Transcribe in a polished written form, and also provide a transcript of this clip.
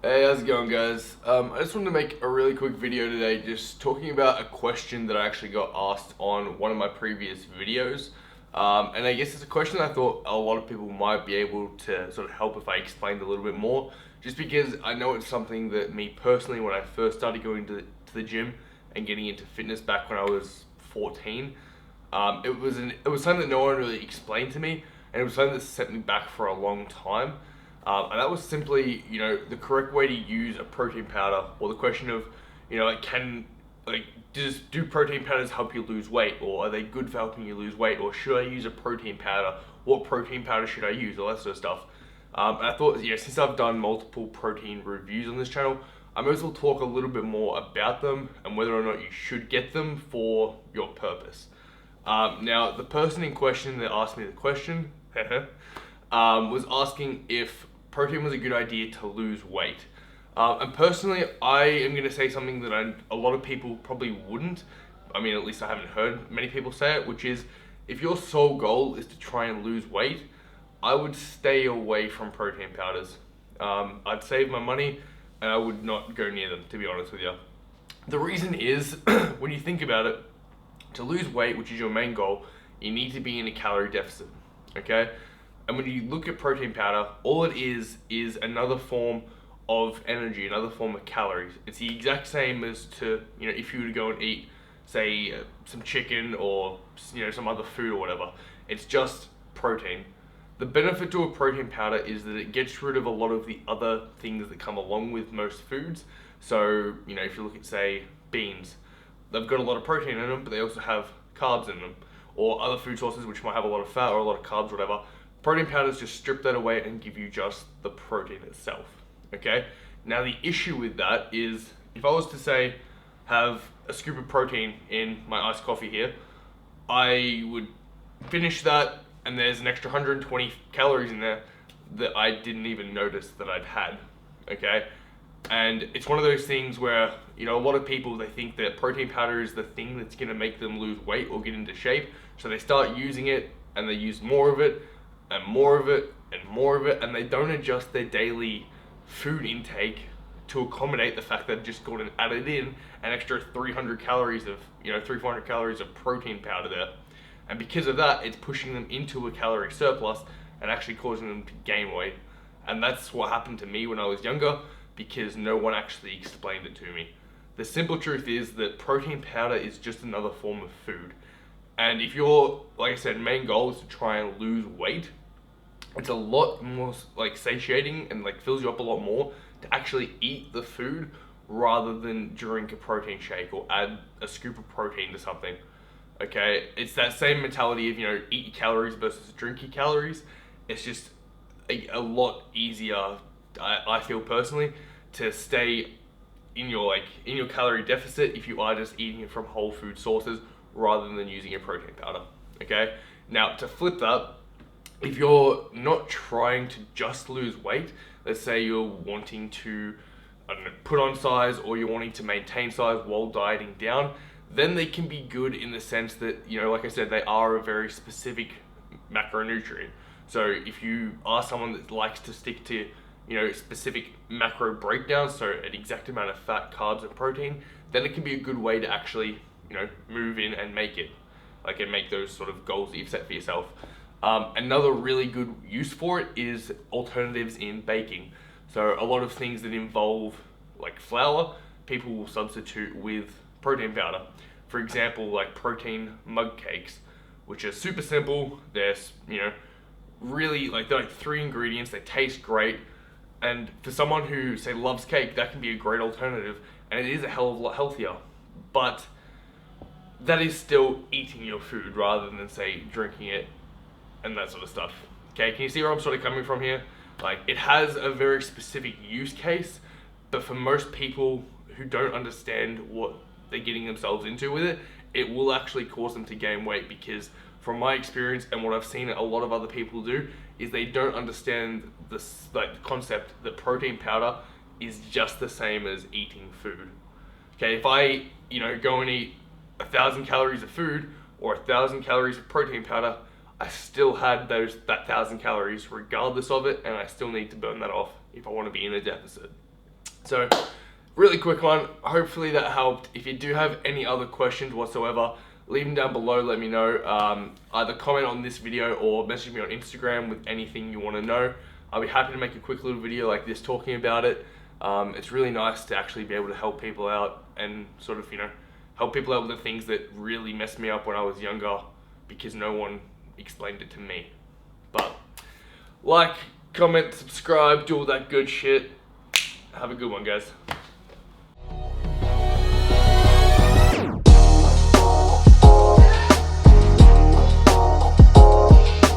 Hey, how's it going, guys? I just wanted to make a really quick video today just talking about a question that I actually got asked on one of my previous videos. And I guess it's a question I thought a lot of people might be able to sort of help if I explained a little bit more, just because I know it's something that me personally, when I first started going to the gym and getting into fitness back when I was 14, it was something that no one really explained to me, and it was something that set me back for a long time. And that was simply, the correct way to use a protein powder, or the question of, like, do protein powders help you lose weight, or are they good for helping you lose weight, or should I use a protein powder? What protein powder should I use? All that sort of stuff. And I thought, since I've done multiple protein reviews on this channel, I might as well talk a little bit more about them and whether or not you should get them for your purpose. Now, the person in question that asked me the question was asking if protein was a good idea to lose weight. And personally, I am going to say something that a lot of people probably wouldn't. I mean, at least I haven't heard many people say it, which is if your sole goal is to try and lose weight, I would stay away from protein powders. I'd save my money and I would not go near them, to be honest with you. The reason is, when you think about it, to lose weight, which is your main goal, you need to be in a calorie deficit, okay? And when you look at protein powder, all it is another form of energy, another form of calories. It's the exact same as if you were to go and eat, say, some chicken or, some other food or whatever. It's just protein. The benefit to a protein powder is that it gets rid of a lot of the other things that come along with most foods. So, if you look at, say, beans, they've got a lot of protein in them, but they also have carbs in them. Or other food sources which might have a lot of fat or a lot of carbs, whatever. Protein powders just strip that away and give you just the protein itself. Okay? Now, the issue with that is if I was to say have a scoop of protein in my iced coffee here, I would finish that and there's an extra 120 calories in there that I didn't even notice that I'd had. Okay? And it's one of those things where, a lot of people, they think that protein powder is the thing that's going to make them lose weight or get into shape. So they start using it and they use more of it and more of it and more of it, and they don't adjust their daily food intake to accommodate the fact they've just gone and added in an extra 300 calories of, 400 calories of protein powder there. And because of that, it's pushing them into a calorie surplus and actually causing them to gain weight. And that's what happened to me when I was younger, because no one actually explained it to me. The simple truth is that protein powder is just another form of food. And if your, like I said, main goal is to try and lose weight, it's a lot more like satiating and like fills you up a lot more to actually eat the food rather than drink a protein shake or add a scoop of protein to something. Okay, it's that same mentality of eat your calories versus drink your calories. It's just a lot easier, I feel personally, to stay in your calorie deficit if you are just eating it from whole food sources rather than using a protein powder. Okay, now to flip that, if you're not trying to just lose weight, let's say you're wanting to, I don't know, put on size, or you're wanting to maintain size while dieting down, then they can be good in the sense that, like I said, they are a very specific macronutrient. So if you are someone that likes to stick to, specific macro breakdowns, so an exact amount of fat, carbs, and protein, then it can be a good way to actually, move in and make it, like, and make those sort of goals that you've set for yourself. Another really good use for it is alternatives in baking. So a lot of things that involve like flour, people will substitute with protein powder. For example, like protein mug cakes, which are super simple. They're, really like, they're like 3 ingredients. They taste great. And for someone who, say, loves cake, that can be a great alternative. And it is a hell of a lot healthier. But that is still eating your food rather than, say, drinking it and that sort of stuff. Okay, can you see where I'm sort of coming from here? Like, it has a very specific use case, but for most people who don't understand what they're getting themselves into with it, it will actually cause them to gain weight, because from my experience and what I've seen a lot of other people do is they don't understand this, like, the concept that protein powder is just the same as eating food. Okay, if I, go and eat 1,000 calories of food or 1,000 calories of protein powder, I still had that 1,000 calories regardless of it, and I still need to burn that off if I want to be in a deficit. So, really quick one. Hopefully that helped. If you do have any other questions whatsoever, leave them down below. Let me know. Either comment on this video or message me on Instagram with anything you want to know. I'll be happy to make a quick little video like this talking about it. It's really nice to actually be able to help people out and sort of, help people out with the things that really messed me up when I was younger because no one explained it to me. But like, comment, subscribe, do all that good shit. Have a good one, guys.